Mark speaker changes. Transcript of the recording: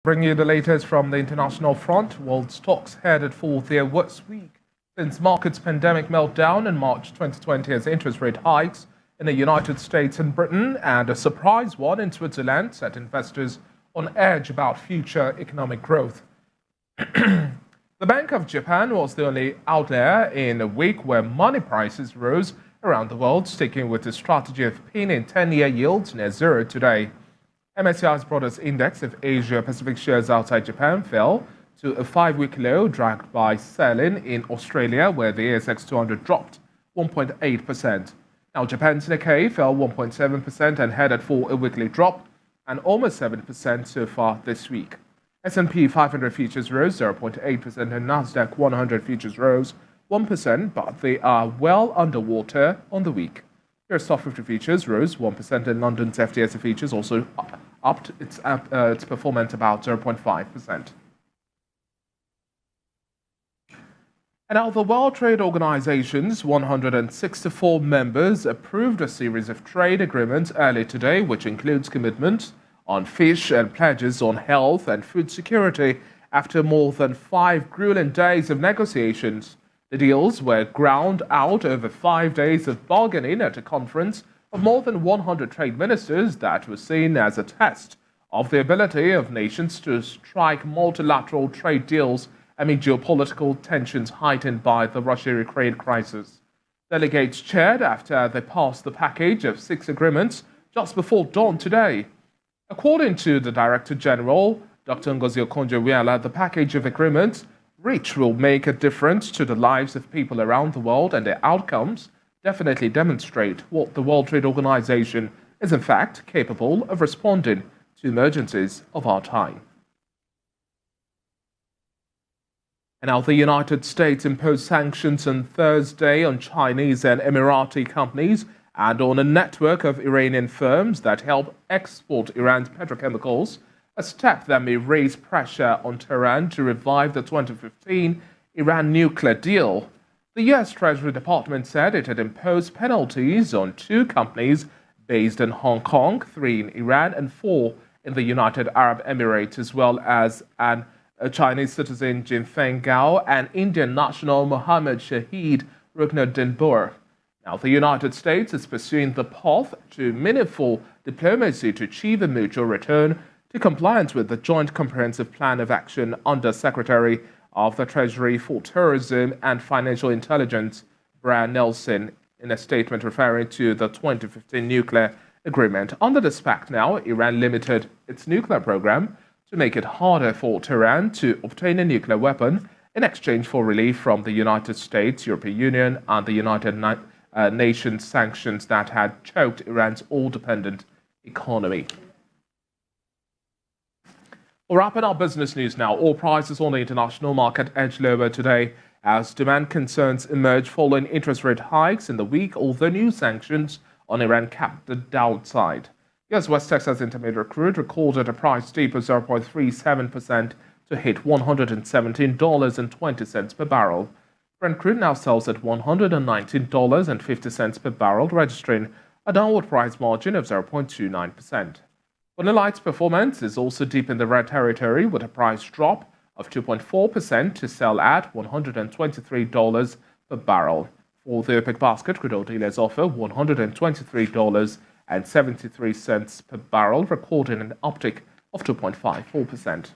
Speaker 1: Bring you the latest from the international front. World stocks headed for their worst week since markets' pandemic meltdown in March 2020 as interest rate hikes in the United States and Britain and a surprise one in Switzerland set investors on edge about future economic growth. The Bank of Japan was the only outlier in a week where money prices rose around the world, sticking with the strategy of pinning 10-year yields near zero today. MSCI's broadest index of Asia-Pacific shares outside Japan fell to a 5-week low, dragged by selling in Australia, where the ASX 200 dropped 1.8%. Now, Japan's Nikkei fell 1.7% and headed for a weekly drop, and almost 7% so far this week. S&P 500 futures rose 0.8% and Nasdaq 100 futures rose 1%, but they are well underwater on the week. Your Stock 50 futures rose 1% and London's FTSE futures also upped its performance about 0.5%. And now the World Trade Organization's 164 members approved a series of trade agreements early today, which includes commitments on fish and pledges on health and food security after more than 5 grueling days of negotiations. The deals were ground out over 5 days of bargaining at a conference of more than 100 trade ministers that was seen as a test of the ability of nations to strike multilateral trade deals amid geopolitical tensions heightened by the Russia-Ukraine crisis. Delegates cheered after they passed the package of 6 agreements just before dawn today. According to the Director General, Dr. Ngozi Okonjo-Iweala, the package of agreements reached will make a difference to the lives of people around the world, and their outcomes definitely demonstrate what the World Trade Organization is in fact capable of responding to emergencies of our time. And now the United States imposed sanctions on Thursday on Chinese and Emirati companies and on a network of Iranian firms that help export Iran's petrochemicals, a step that may raise pressure on Tehran to revive the 2015 Iran nuclear deal. The U.S. Treasury Department said it had imposed penalties on 2 companies based in Hong Kong, 3 in Iran and 4 in the United Arab Emirates, as well as a Chinese citizen Jinfeng Gao and Indian national Mohammed Shahid Ruknuddin. Now, the United States is pursuing the path to meaningful diplomacy to achieve a mutual return to compliance with the Joint Comprehensive Plan of Action under Secretary of the Treasury for Tourism and Financial Intelligence, Brian Nelson, in a statement referring to the 2015 nuclear agreement. Under this pact now, Iran limited its nuclear program to make it harder for Tehran to obtain a nuclear weapon in exchange for relief from the United States, European Union, and the United Nations sanctions that had choked Iran's oil-dependent economy. We're wrapping up business news now. Oil prices on the international market edged lower today as demand concerns emerged following interest rate hikes in the week, although new sanctions on Iran capped the downside. U.S. West Texas Intermediate crude recorded a price dip of 0.37% to hit $117.20 per barrel. Brent crude now sells at $119.50 per barrel, registering a downward price margin of 0.29%. Bonny Light's performance is also deep in the red territory, with a price drop of 2.4% to sell at $123 per barrel. For the OPEC basket, crude oil dealers offer $123.73 per barrel, recording an uptick of 2.54%.